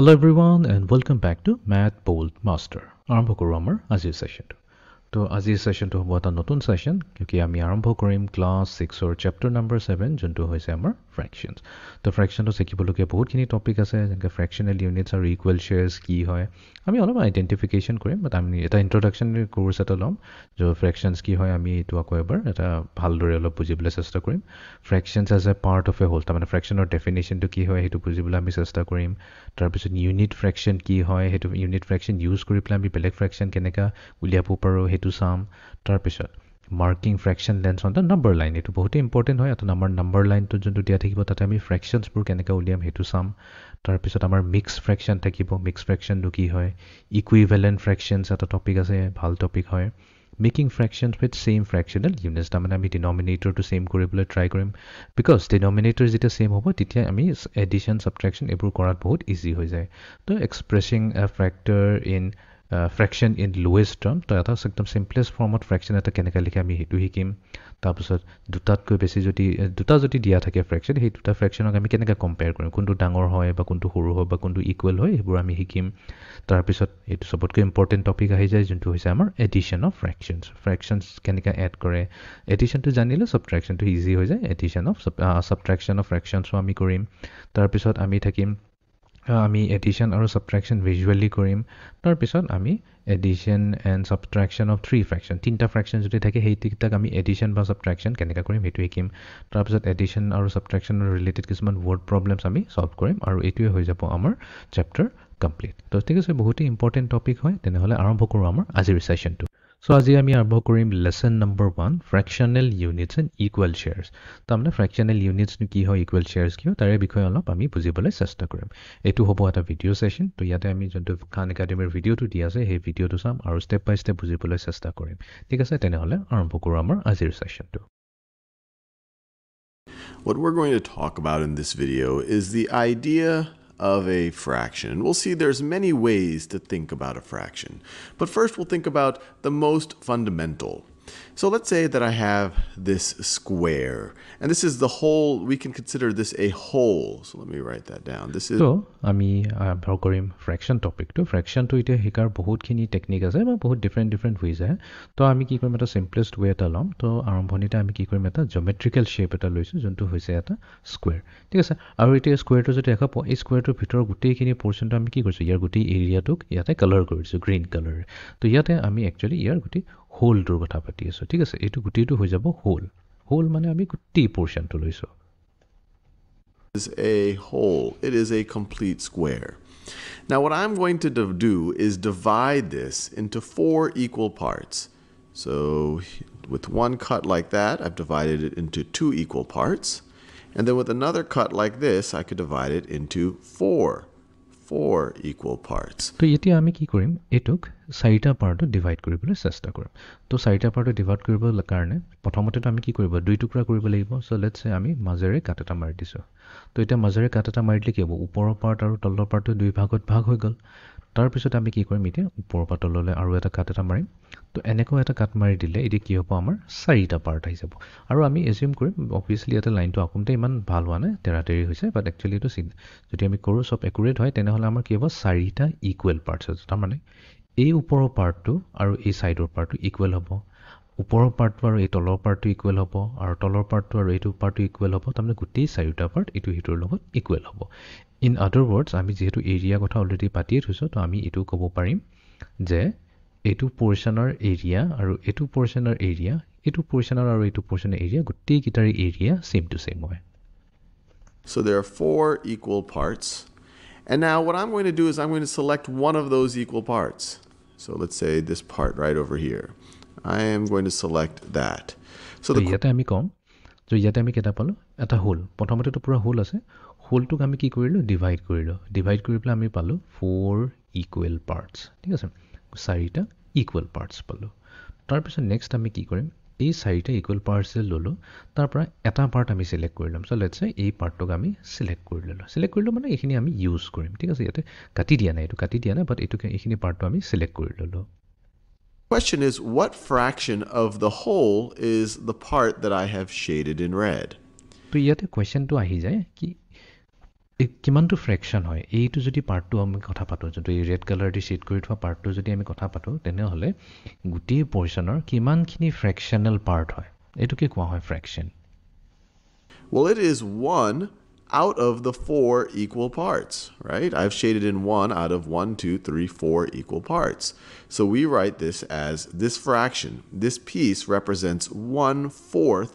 Hello everyone and welcome back to Math Bold Master. আৰম্ভ কৰোঁ আমাৰ আজিৰ সেশনটো। তো আজিৰ সেশনটো হ'ব এটা নতুন সেশন কিউকি আমি আৰম্ভ কৰিম ক্লাছ 6ৰ চেপ্টাৰ নম্বৰ 7 যোনটো হৈছে আমাৰ ফ্ৰেকশনছ। তো ফ্ৰেকশনটো শিকিবলগীয়া বহুতখিনি টপিক আছে যেনেকৈ ফ্ৰেকশনেল ইউনিটছ আৰু ইকুৱেল শ্বেয়াৰ্ছ কি হয় আমি অলপ আইডেণ্টিফিকেশ্যন কৰিম বাট আমি এটা ইন্ট্ৰডাকশ্যনেৰী কোৰ্ছ এটা ল'ম য'ত ফ্ৰেকশনছ কি হয় আমি এইটো আকৌ এবাৰ এটা ভালদৰে অলপ বুজিবলৈ চেষ্টা কৰিম। Fractions as a part of a whole তাৰমানে ফ্ৰেকশনৰ ডেফিনেশ্যনটো কি হয় সেইটো বুজিবলৈ আমি চেষ্টা কৰিম। তাৰপিছত ইউনিট ফ্ৰেকশন কি হয় সেইটো ইউনিট ফ্ৰেকশন ইউজ কৰি পেলাই আমি বেলেগ ফ্ৰেকশন কেনেকৈ উলিয়াব পাৰোঁ সেইটো চাম। তাৰপিছত marking fraction lens on the number line এইটো বহুতেই ইম্পৰ্টেণ্ট হয় এটা আমাৰ নাম্বাৰ লাইনটো যোনটো দিয়া থাকিব তাতে আমি ফ্ৰেকশনছবোৰ কেনেকৈ উলিয়াম সেইটো চাম। তাৰপিছত আমাৰ মিক্স ফ্ৰেকশন থাকিব মিক্স ফ্ৰেকশনটো কি হয় ইকুইভেলেণ্ট ফ্ৰেকশনছ এটা টপিক আছে ভাল টপিক হয়। মেকিং ফ্ৰেকশনছ উইথ ছেইম ফ্ৰেকশনেল ইউনিটছ তাৰমানে আমি ডিনমিনেটৰটো ছেইম কৰিবলৈ ট্ৰাই কৰিম বিকজ ডিনমিনেটৰ যেতিয়া ছেইম হ'ব তেতিয়া আমি এডিশ্যন ছাবট্ৰেকশ্যন এইবোৰ কৰাত বহুত ইজি হৈ যায়। তো expressing a factor in fraction in lowest term তো এটা একদম চিম্পলেষ্ট ফৰ্মত ফ্ৰেকশন এটা কেনেকৈ লিখে আমি সেইটো শিকিম। তাৰপিছত দুটাতকৈ বেছি দুটা যদি দিয়া থাকে ফ্ৰেকশন সেই দুটা ফ্ৰেকশনক আমি কেনেকৈ কম্পেয়াৰ কৰিম কোনটো ডাঙৰ হয় বা কোনটো সৰু হয় বা কোনটো ইকুৱেল হয় সেইবোৰ আমি শিকিম। তাৰপিছত এইটো চবতকৈ ইম্পৰ্টেণ্ট টপিক আহি যায় যোনটো হৈছে আমাৰ এডিশ্যন অফ ফ্ৰেকশনছ কেনেকৈ এড কৰে এডিশ্যনটো জানিলে ছাবট্ৰেকশ্যনটো ইজি হৈ যায় এডিশ্যন অফ ছাবট্ৰেকশ্যন অফ ফ্ৰেকশনছো আমি কৰিম। তাৰপিছত আমি এডিশ্যন আৰু ছাবট্ৰেকশ্যন ভিজুৱেলি কৰিম। তাৰপিছত আমি addition and subtraction of three ফ্ৰেকশন তিনিটা ফ্ৰেকশন যদি থাকে সেইকেইটাক আমি এডিশ্যন বা ছাবট্ৰেকশ্যন কেনেকৈ কৰিম সেইটো শিকিম। তাৰপিছত এডিশ্যন আৰু ছাবট্ৰেকশ্যনৰ ৰিলেটেড কিছুমান ৱৰ্ড প্ৰব্লেমছ আমি ছল্ভ কৰিম আৰু এইটোৱে হৈ যাব আমাৰ চেপ্টাৰ কমপ্লিট। তো ঠিক আছে বহুতেই ইম্পৰ্টেণ্ট টপিক হয় তেনেহ'লে আৰম্ভ কৰোঁ আমাৰ আজিৰ ছেশ্যনটো। চ' আজি আমি আৰম্ভ কৰিম lesson number 1 fractional units and equal shares. তাৰমানে ফ্ৰেকশ্যনেল ইউনিটছনো কি হয় ইকুৱেল শ্বেয়াৰ্ছ কি হয় তাৰে বিষয়ে অলপ আমি বুজিবলৈ চেষ্টা কৰিম। এইটো হ'ব এটা ভিডিঅ' ছেশ্যন তো ইয়াতে আমি যোনটো খান একাডেমীৰ ভিডিঅ'টো দি আছে সেই ভিডিঅ'টো চাম আৰু ষ্টেপ বাই ষ্টেপ বুজিবলৈ চেষ্টা কৰিম। ঠিক আছে তেনেহ'লে আৰম্ভ কৰোঁ আমাৰ আজিৰ ছেশ্যনটো। What we're going to talk about in this video is the idea of a fraction. And we'll see there's many ways to think about a fraction. But first we'll think about the most fundamental. So let's say that I have this square, and this is the whole, we can consider this a whole. So let me write that down. This is... So, আমি আৰম্ভ কৰিম fraction টপিকটো। ফ্ৰেকশ্যনটো এতিয়া শিকাৰ বহুতখিনি technique আছে বা বহুত ডিফাৰেণ্ট ৱেজ আছে। তো আমি কি কৰিম এটা চিম্পলেষ্ট ৱে এটা ল'ম। তো আৰম্ভণিতে আমি কি কৰিম এটা জমেট্ৰিকেল শ্বেপ এটা লৈছোঁ যোনটো হৈছে এটা স্কুৱেৰ। ঠিক আছে আৰু এতিয়া স্কুৱেৰটো যদি দেখা পাওঁ এই স্কুৱেৰটোৰ ভিতৰৰ গোটেইখিনি পৰ্চনটো আমি কি কৰিছোঁ ইয়াৰ গোটেই এৰিয়াটোক ইয়াতে কালাৰ কৰিছোঁ গ্ৰীণ কালাৰ। তো ইয়াতে আমি একচুৱেলি ইয়াৰ গোটেই হোলটোৰ কথা পাতি আছোঁ। ঠিক আছে এইটো গোটেইটো হৈ যাব হোল মানে আমি গোটেই পৰ্চনটো লৈছোঁ। is a whole. It is a complete square. Now what I'm going to do is divide this into 4 equal parts. So with one cut like that, I've divided it into 2 equal parts. And then with another cut like this, I could divide it into 4 equal parts. তো এতিয়া আমি কি কৰিম এটোক চাৰিটা পাৰ্টত divide কৰিবলৈ চেষ্টা কৰিম। তো চাৰিটা পাৰ্টত ডিভাইড কৰিবৰ কাৰণে প্ৰথমতেতো আমি কি কৰিব দুই টুকুৰা কৰিব লাগিব। সো লেটস সে আমি মাজেৰে কাট এটা মাৰি দিছোঁ। তো এতিয়া মাজেৰে কাট এটা মাৰি দিলে কি হ'ব ওপৰৰ পাৰ্ট আৰু তলৰ পাৰ্টটো দুই ভাগত ভাগ হৈ গ'ল। তাৰপিছত আমি কি কৰিম এতিয়া ওপৰৰ পৰা তললৈ আৰু এটা কাট এটা মাৰিম। তো এনেকৈ এটা কাট মাৰি দিলে এতিয়া কি হ'ব আমাৰ চাৰিটা পাৰ্ট আহি যাব আৰু আমি এজিউম কৰিম অবভিয়াছলি এটা লাইনটো আঁকোতে ইমান ভাল হোৱা নাই তেৰাতেৰি হৈছে বাট একচুৱেলি এইটো যদি আমি কৰোঁ চব একুৰেট হয় তেনেহ'লে আমাৰ কি হ'ব চাৰিটা ইকুৱেল পাৰ্টছ আছে। তাৰমানে এই ওপৰৰ পাৰ্টটো আৰু এই ছাইডৰ পাৰ্টটো ইকুৱেল হ'ব ওপৰৰ পাৰ্টটো আৰু এই তলৰ পাৰ্টটো ইকুৱেল হ'ব আৰু তলৰ পাৰ্টটো আৰু এইটো পাৰ্টটো ইকুৱেল হ'ব তাৰমানে গোটেই চাৰিটা পাৰ্ট এইটো সিটোৰ লগত ইকুৱেল হ'ব। ইন আদাৰ ৱৰ্ডছ আমি যিহেতু এৰিয়া কথা অলৰেডি পাতিয়ে থৈছোঁ তো আমি এইটো ক'ব পাৰিম যে এইটো পৰ্চনৰ এৰিয়া আৰু এইটো পৰ্চনৰ এৰিয়া এইটো পৰ্চনৰ আৰু এইটো পৰ্চনৰ এৰিয়া গোটেইকেইটাৰ এৰিয়া ছেম টু ছেম হয়। So there are 4 equal parts. And now what I'm going to do is I'm going to select one of those equal parts. So let's say this part right over here. I am going to select that. So ইয়াতে আমি কম যে ইয়াতে আমি কেইটা পালোঁ এটা whole প্ৰথমতেতো পুৰা হোল আছে হোলটোক আমি কি কৰিলোঁ ডিভাইড কৰি পেলাই আমি পালোঁ 4 ইকুৱেল পাৰ্টছ। ঠিক আছে চাৰিটা ইকুৱেল পাৰ্টছ পালোঁ। তাৰপিছত নেক্সট আমি কি কৰিম এই চাৰিটা ইকুৱেল পাৰ্টছ যে ল'লোঁ তাৰ পৰা এটা পাৰ্ট আমি চিলেক্ট কৰি ল'ম। চ' লেটছ চে এই পাৰ্টটোক আমি চিলেক্ট কৰিলোঁ মানে এইখিনি আমি ইউজ কৰিম। ঠিক আছে ইয়াতে কাটি দিয়া নাই বাট এইখিনি পাৰ্টটো আমি চিলেক্ট কৰি ল'লোঁ। Question is, what fraction of the whole is the part that I have shaded in red? তো ইয়াতে কুৱেশ্যনটো আহি যায় কি কিমানটো ফ্ৰেকশ্যন হয় এইটো যদি পাৰ্টটো আমি কথা পাতোঁ যোনটো এই ৰেড কালাৰ দি ছেড কৰি থোৱা পাৰ্টটো যদি আমি কথা পাতোঁ তেনেহ'লে গোটেই পৰ্চনৰ কিমানখিনি ফ্ৰেকশ্যনেল পাৰ্ট হয় এইটোকে কোৱা হয় fraction Well, it is 1 out of the 4 equal parts, right? I've shaded in 1 out of 1, 2, 3, 4 equal parts. So we write this as this fraction. This piece represents 1/4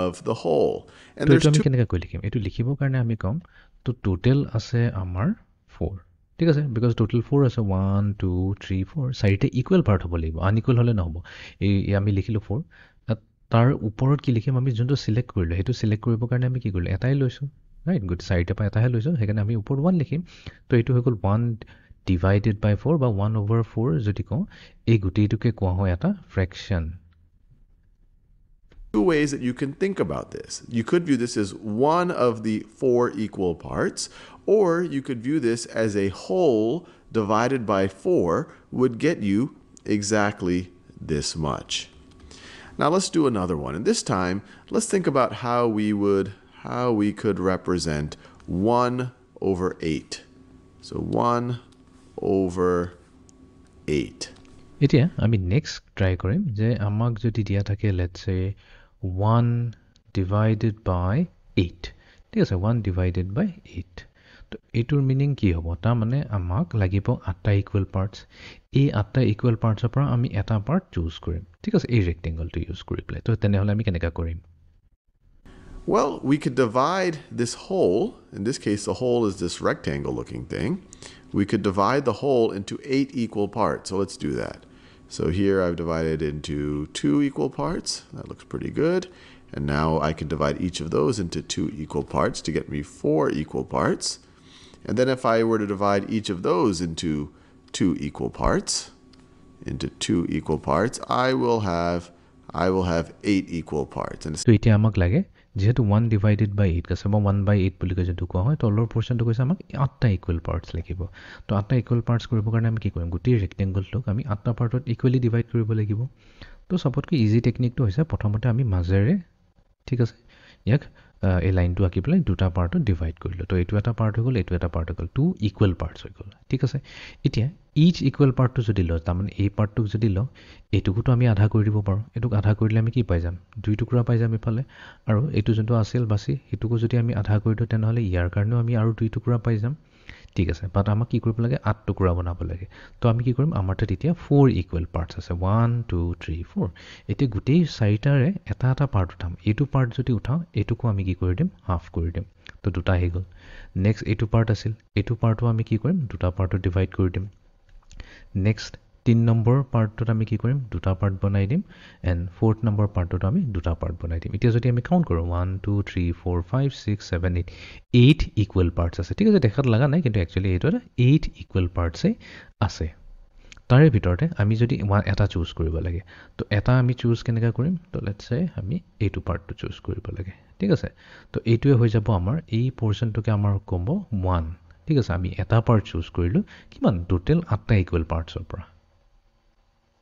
of the whole. And there's আমি two. কেনেকৈ লিখিম এইটো লিখিবৰ কাৰণে আমি ক'ম তো total আছে আমাৰ 4 ঠিক আছে বিকজ টোটেল 4 আছে 1 2 3 4 চাৰিটা ইকুৱেল পাৰ্ট হ'ব লাগিব আনইকুৱেল হ'লে নহ'ব এই আমি লিখিলোঁ 4 তাৰ ওপৰত কি লিখিম আমি যোনটো চিলেক্ট কৰিলোঁ সেইটো চিলেক্ট কৰিবৰ কাৰণে আমি কি কৰিলোঁ এটাই লৈছোঁ ৰাইট গোটেই চাৰিটাৰ পৰা এটাহে লৈছোঁ সেইকাৰণে আমি ওপৰত 1 লিখিম তো এইটো হৈ গ'ল 1 ডিভাইডেড বাই 4 বা 1/4 যদি কওঁ এই গোটেইটোকে কোৱা হয় এটা fraction Two ways that you can think about this. You could view this as one of the 4 equal parts, or you could view this as a whole divided by 4 would get you exactly this much. Now let's do another one. And this time, let's think about how we could represent 1/8. So 1/8. এতিয়া আমি next try কৰিম যে আমাক যদি দিয়া থাকে let's সে 1 divided বাই 8 ঠিক আছে 1 ডিভাইডেড বাই 8 তো এইটোৰ মিনিং কি হ'ব তাৰমানে আমাক লাগিব 8টা ইকুৱেল পাৰ্টছ এই 8টা ইকুৱেল পাৰ্টছৰ পৰা আমি এটা পাৰ্ট চুজ কৰিম ঠিক আছে এই ৰেক্টেংগলটো ইউজ কৰি পেলাই তো তেনেহ'লে আমি কেনেকৈ কৰিম Well, we could divide this whole. In this case, the whole is this rectangle looking thing. We could divide the whole into 8 equal parts. So let's do that. So here I've divided into 2 equal parts. That looks pretty good. And now I can divide each of those into 2 equal parts to get me 4 equal parts. And then if I were to divide each of those into 2 equal parts, I will have 8 equal parts. And so এতিয়া আমাক লাগে যেহেতু 1 divided বাই 8 আছে বা 1/8 বুলি কৈ যোনটো কোৱা হয় তলৰ পৰ্চনটো কৈছে আমাক 8টা ইকুৱেল পাৰ্টছ লাগিব তো 8টা ইকুৱেল পাৰ্টছ কৰিবৰ কাৰণে আমি কি কৰিম গোটেই ৰেক্টেংগলটোক আমি 8টা পাৰ্টত ইকুৱেলি ডিভাইড কৰিব লাগিব তো চবতকৈ ইজি টেকনিকটো হৈছে প্ৰথমতে আমি মাজেৰে ঠিক আছে ইয়াক এই লাইনটো আঁকি পেলাই দুটা পাৰ্টত ডিভাইড কৰিলোঁ তো এইটো এটা পাৰ্ট হৈ গ'ল এইটো এটা পাৰ্ট হৈ গ'ল 2 ইকুৱেল পাৰ্টছ হৈ গ'ল ঠিক আছে এতিয়া ইচ ইকুৱেল পাৰ্টটো যদি লওঁ তাৰমানে এই পাৰ্টটোক যদি লওঁ এইটোকোতো আমি আধা কৰি দিব পাৰোঁ এইটোক আধা কৰি দিলে আমি কি পাই যাম 2 টুকুৰা পাই যাম ইফালে আৰু এইটো যোনটো আছিল বাছি সেইটোকো যদি আমি আধা কৰি দিওঁ তেনেহ'লে ইয়াৰ কাৰণেও আমি আৰু 2 টুকুৰা পাই যাম ঠিক আছে বাট আমাক কি কৰিব লাগে 8 টুকুৰা বনাব লাগে তো আমি কি কৰিম আমাৰ তাত এতিয়া 4 ইকুৱেল পাৰ্টছ আছে 1 2 3 4 এতিয়া গোটেই চাৰিটাৰে এটা এটা পাৰ্ট উঠাম এইটো পাৰ্ট যদি উঠাওঁ এইটোকো আমি কি কৰি দিম হাফ কৰি দিম তো দুটা আহি গ'ল নেক্সট এইটো পাৰ্ট আছিল এইটো পাৰ্টো আমি কি কৰিম দুটা পাৰ্টত ডিভাইড কৰি দিম নেক্সট 3 নম্বৰ পাৰ্টটোত আমি কি কৰিম দুটা পাৰ্ট বনাই দিম এণ্ড 4th নম্বৰ পাৰ্টটোত আমি দুটা পাৰ্ট বনাই দিম এতিয়া যদি আমি কাউণ্ট কৰোঁ 1 2 3 4 5 6 7 8 ইকুৱেল পাৰ্টছ আছে ঠিক আছে দেখাত লগা নাই কিন্তু একচুৱেলি এইটো 8 ইকুৱেল পাৰ্টছেই আছে তাৰে ভিতৰতে আমি যদি এটা চুজ কৰিব লাগে তো এটা আমি চুজ কেনেকৈ কৰিম তো লেটছ চে আমি এইটো পাৰ্টটো চুজ কৰিব লাগে ঠিক আছে তো এইটোৱে হৈ যাব আমাৰ এই পৰ্চনটোকে আমাৰ ক'ব 1 ঠিক আছে আমি এটা পাৰ্ট চুজ কৰিলোঁ কিমান টোটেল 8টা ইকুৱেল পাৰ্টছৰ পৰা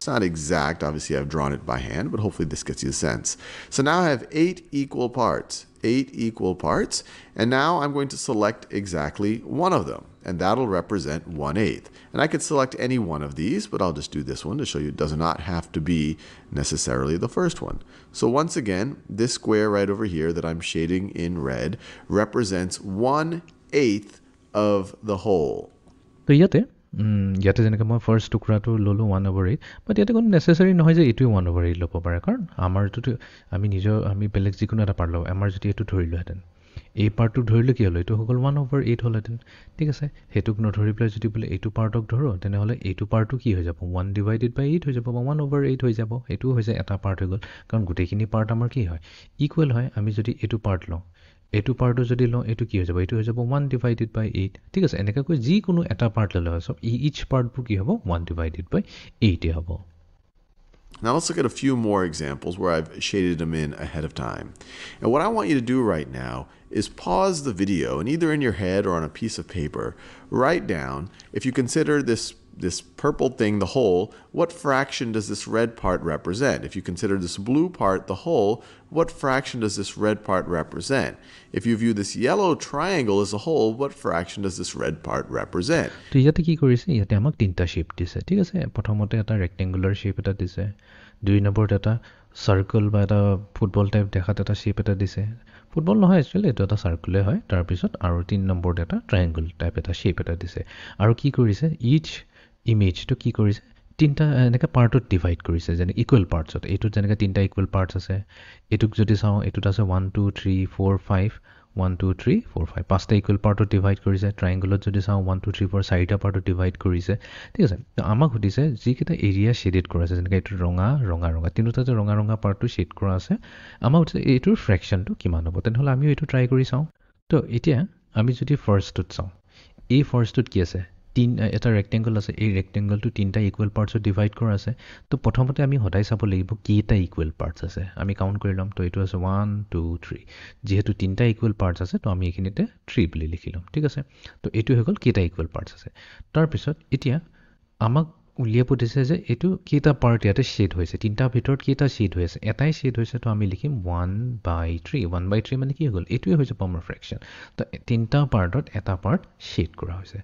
It's not exact. Obviously, I've drawn it by hand, but hopefully this gets you a sense. So now I have 8 equal parts. 8 equal parts. And now I'm going to select exactly one of them. And that'll represent 1/8. And I could select any one of these, but I'll just do this one to show you it does not have to be necessarily the first one. So once again, this square right over here that I'm shading in red represents 1/8 of the whole. So ইয়াতে যেনেকৈ মই first টুকুৰাটো ল'লোঁ 1/8 বাট ইয়াতে কোনো necessary নহয় যে এইটোৱে 1/8 ল'ব পাৰে কাৰণ আমাৰটোতো আমি বেলেগ যিকোনো এটা পাৰ্ট ল'ব আমাৰ যদি এইটো ধৰিলোহেঁতেন এই পাৰ্টটো ধৰিলোঁ কি হ'ল এইটো হৈ গ'ল 1/8 হ'লহেঁতেন ঠিক আছে সেইটোক নধৰি পেলাই যদি বোলে এইটো পাৰ্টক ধৰোঁ তেনেহ'লে এইটো পাৰ্টটো কি হৈ যাব 1 ডিভাইডেড বাই 8 হৈ যাব বা 1/8 হৈ যাব এইটোও হৈ যায় এটা পাৰ্ট হৈ গ'ল কাৰণ গোটেইখিনি পাৰ্ট আমাৰ কি হয় ইকুৱেল হয় আমি যদি এইটো পাৰ্ট লওঁ এইটো পাৰ্টটো যদি লওঁ এইটো কি হৈ যাব এইটো হৈ যাব 1 ডিভাইডেড বাই 8 ঠিক আছে এনেকৈ যিকোনো এটা পাৰ্ট ল'লে হয় চব ইচ পাৰ্টবোৰ কি হ'ব 1 ডিভাইডেড বাই 8 হ'ব Now let's look at a few more examples where I've shaded them in ahead of time. And what I want you to do right now is pause the video and either in your head or on a piece of paper, write down, if you consider this this purple thing the whole, what fraction does this red part represent? If you consider this blue part the whole, what fraction does this red part represent? If you view this yellow triangle as a whole, what fraction does this red part represent? তো ইয়াতে কি কৰিছে ইয়াতে আমাক তিনটা shape দিছে ঠিক আছে প্ৰথমতে এটা ৰেক্টেংগুলাৰ শেপ এটা দিছে দুই নম্বৰত এটা সাৰ্কেল বা এটা ফুটবল টাইপ দেখাত এটা শেপ এটা দিছে ফুটবল নহয় একচুৱেলি এইটো এটা সাৰ্কেলে হয় তাৰপিছত আৰু তিন নম্বৰত এটা ট্ৰায়াঙ্গল টাইপ এটা শেপ এটা দিছে আৰু কি কৰিছে ইচ ইমেজটো কি কৰিছে তিনটা এনেকৈ পাৰ্টত ডিভাইড কৰিছে যেনে ইকুৱেল পাৰ্টছত এইটোত যেনেকৈ তিনটা ইকুৱেল পাৰ্টছ আছে এইটোক যদি চাওঁ এইটোত আছে 1 2 3 4 5 1 2 3 4 5 পাঁচটা ইকুৱেল পাৰ্টত ডিভাইড কৰিছে ট্ৰায়াঙ্গলত যদি চাওঁ 1 2 3 4 চাৰিটা পাৰ্টত ডিভাইড কৰিছে ঠিক আছে তো আমাক সুধিছে যিকেইটা এৰিয়া শ্বেডেড কৰা আছে যেনেকৈ এইটো ৰঙা ৰঙা ৰঙা তিনিটা যে ৰঙা ৰঙা পাৰ্টটো শ্বেড কৰা আছে আমাক সুধিছে এইটোৰ ফ্ৰেকশ্যনটো কিমান হ'ব তেনেহ'লে আমিও এইটো ট্ৰাই কৰি চাওঁ তো এতিয়া আমি যদি ফাৰ্ষ্টটোত চাওঁ এই ফাৰ্ষ্টটোত কি আছে এটা ৰেক্টেংগল আছে এই ৰেক্টেংগলটো তিনটা ইকুৱেল পাৰ্টছত ডিভাইড কৰা আছে তো প্ৰথমতে আমি সদায় চাব লাগিব কেইটা ইকুৱেল পাৰ্টছ আছে আমি কাউণ্ট কৰি ল'ম তো এইটো আছে 1 2 3 যিহেতু তিনটা ইকুৱেল পাৰ্টছ আছে তো আমি এইখিনিতে 3 বুলি লিখি ল'ম ঠিক আছে তো এইটো হৈ গ'ল কেইটা ইকুৱেল পাৰ্টছ আছে তাৰপিছত এতিয়া আমাক উলিয়াব দিছে যে এইটো কেইটা পাৰ্ট ইয়াতে শ্বেড হৈছে তিনটা ভিতৰত কেইটা শ্বেড হৈ আছে এটাই শ্বেড হৈছে তো আমি লিখিম 1/3 1/3 মানে কি হৈ গ'ল এইটোৱে হৈছে পামৰ ফ্ৰেকশ্যন তো তিনটা পাৰ্টত এটা পাৰ্ট শ্বেড কৰা হৈছে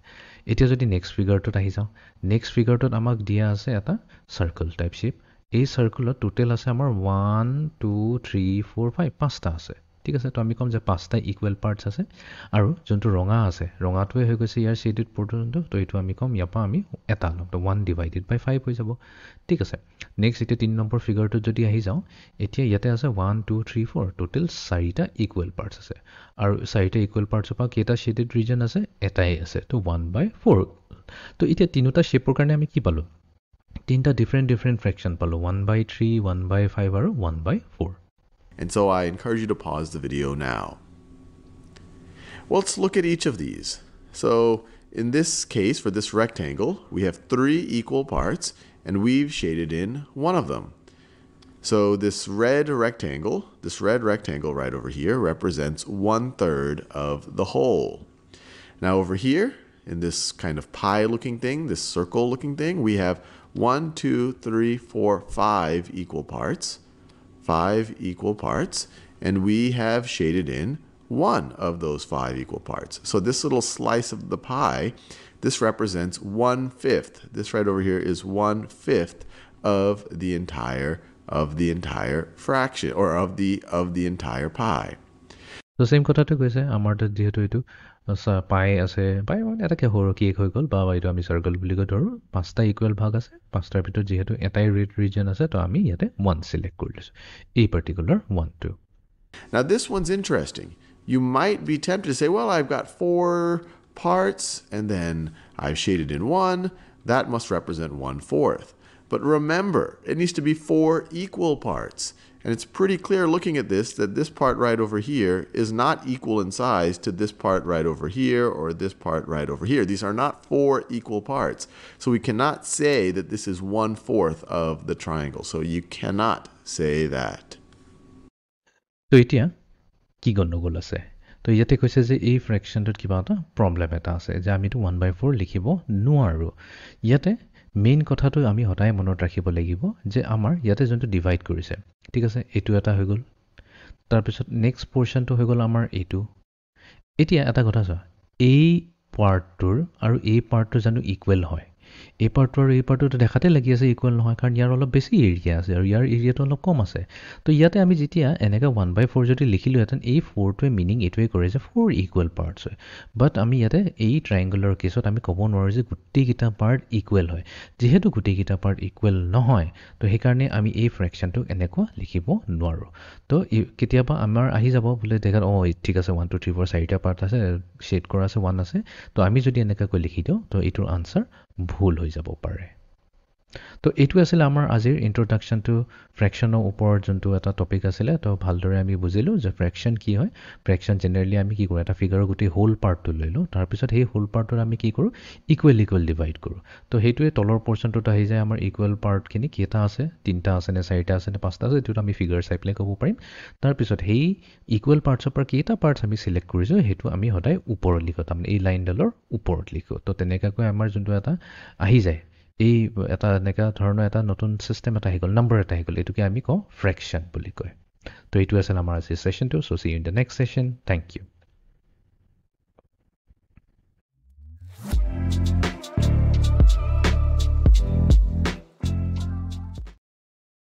এতিয়া যদি নেক্সট ফিগাৰটোত আহি যাওঁ নেক্সট ফিগাৰটোত আমাক দিয়া আছে এটা সাৰ্কেল টাইপ শ্বেপ এই সাৰ্কেলত টোটেল আছে আমাৰ 1 2 3 4 5 পাঁচটা আছে ঠিক আছে তো আমি ক'ম যে পাঁচটা ইকুৱেল পাৰ্টছ আছে আৰু যোনটো ৰঙা আছে ৰঙাটোৱে হৈ গৈছে ইয়াৰ শ্বেডেড পৰ্যন্ত তো এইটো আমি ক'ম ইয়াৰ পৰা আমি এটা ল'ম তো 1/5 হৈ যাব ঠিক আছে নেক্সট এতিয়া 3 নম্বৰ ফিগাৰটোত যদি আহি যাওঁ এতিয়া ইয়াতে আছে 1 2 3 4 টোটেল চাৰিটা ইকুৱেল পাৰ্টছ আছে আৰু চাৰিটা ইকুৱেল পাৰ্টছৰ পৰা কেইটা শ্বেডেড ৰিজন আছে এটাই আছে তো 1/4 তো এতিয়া তিনিটা শ্বেপৰ কাৰণে আমি কি পালোঁ তিনিটা ডিফাৰেণ্ট ফ্ৰেকশ্যন পালোঁ 1/3 1/5 আৰু 1/4 And so I encourage you to pause the video now. Well, let's look at each of these. So in this case, for this rectangle, we have 3 equal parts, and we've shaded in one of them. So this red rectangle right over here represents 1/3 of the whole. Now over here, in this kind of pie-looking thing, this circle-looking thing, we have 1, 2, 3, 4, 5 equal parts. 5 equal parts, and we have shaded in one of those 5 equal parts. So this little slice of the pie, this represents 1/5. This right over here is 1/5 of the entire fraction, or of the entire pie. তো same কথাটো কৈছে আমাৰ তাত যেহেতু এইটো পাই আছে পাই মানে এটা সৰু কেক হৈ গ'ল বা এইটো আমি চাৰ্কেল বুলি কৈ ধৰোঁ পাঁচটা ইকুৱেল ভাগ আছে পাঁচটাৰ ভিতৰত যিহেতু এটাই ৰেড ৰিজন আছে তো আমি ইয়াতে 1 চিলেক্ট কৰি লৈছোঁ এই particular 1টো Now this one's interesting. You might be tempted to say, well, I've got 4 parts and then I've shaded in 1. That must represent 1/4. But remember, it needs to be 4 equal parts. And it's pretty clear looking at this that this part right over here is not equal in size to this part right over here or this part right over here. These are not 4 equal parts. So we cannot say that this is 1/4 of the triangle. So you cannot say that. তো এতিয়া কি গণ্ডগোল আছে তো ইয়াতে কৈছে যে এই ফ্ৰেকশ্যনটোত কিবা এটা প্ৰব্লেম এটা আছে যে আমিতো 1/4 লিখিব নোৱাৰোঁ ইয়াতে মেইন কথাটো আমি সদায় মনত ৰাখিব লাগিব যে আমাৰ ইয়াতে যোনটো ডিভাইড কৰিছে ঠিক আছে এইটো এটা হৈ গ'ল তাৰপিছত নেক্সট পৰ্চনটো হৈ গ'ল আমাৰ এইটো এতিয়া এটা কথা চোৱা এই পাৰ্টটোৰ আৰু এই পাৰ্টটো জানো ইকুৱেল হয় এই পাৰ্টটো আৰু এই পাৰ্টটো দেখাতে লাগি আছে ইকুৱেল নহয় কাৰণ ইয়াৰ অলপ বেছি এৰিয়া আছে আৰু ইয়াৰ এৰিয়াটো অলপ কম আছে তো ইয়াতে আমি যেতিয়া এনেকৈ 1/4 যদি লিখিলোহেঁতেন এই 4টোৱে মিনিং এইটোৱে কৰে যে 4 ইকুৱেল পাৰ্টছ হয় বাট আমি ইয়াতে এই ট্ৰায়েংগুলাৰ কেছত আমি ক'ব নোৱাৰোঁ যে গোটেইকেইটা পাৰ্ট ইকুৱেল হয় যিহেতু গোটেইকেইটা পাৰ্ট ইকুৱেল নহয় তো সেইকাৰণে আমি এই ফ্ৰেকশ্যনটোক এনেকুৱা লিখিব নোৱাৰোঁ তো কেতিয়াবা আমাৰ আহি যাব বোলে দেখাত ঠিক আছে 1 2 3 4 চাৰিটা পাৰ্ট আছে শ্বেড কৰা আছে 1 আছে তো আমি যদি এনেকৈ লিখি দিওঁ তো এইটোৰ আনচাৰ ভুল হৈ যাব পাৰে তো এইটো আছিল আমাৰ আজিৰ ইন্ট্ৰডাকশ্যন টু ফ্ৰেকশ্যনৰ ওপৰত যোনটো এটা টপিক আছিলে তো ভালদৰে আমি বুজিলোঁ যে ফ্ৰেকশ্যন কি হয় ফ্ৰেকশ্যন জেনেৰেলি আমি কি কৰোঁ এটা ফিগাৰৰ গোটেই হোল পাৰ্টটো লৈ লওঁ তাৰপিছত সেই হোল পাৰ্টটোত আমি কি কৰোঁ ইকুৱেল ডিভাইড কৰোঁ তো সেইটোৱে তলৰ পৰ্চনটোত আহি যায় আমাৰ ইকুৱেল পাৰ্টখিনি কেইটা আছে 3টা আছে নে 4টা আছে নে 5টা আছে এইটোত আমি ফিগাৰ চাই পেলাই ক'ব পাৰিম তাৰপিছত সেই ইকুৱেল পাৰ্টছৰ পৰা কেইটা পাৰ্টছ আমি চিলেক্ট কৰিছোঁ সেইটো আমি সদায় ওপৰত লিখোঁ তাৰমানে এই লাইনডালৰ ওপৰত লিখোঁ তো তেনেকুৱাকৈ আমাৰ যোনটো এটা আহি যায় এই এটা এনেকুৱা ধৰণৰ এটা নতুন ছিষ্টেম এটা আহি গ'ল নম্বৰ এটা আহি গ'ল এইটোকে আমি কওঁ ফ্ৰেকশ্যন বুলি কয় তো এইটো আছিল আমাৰ আজিৰ ছেশ্যনটো so' see you in the next session thank U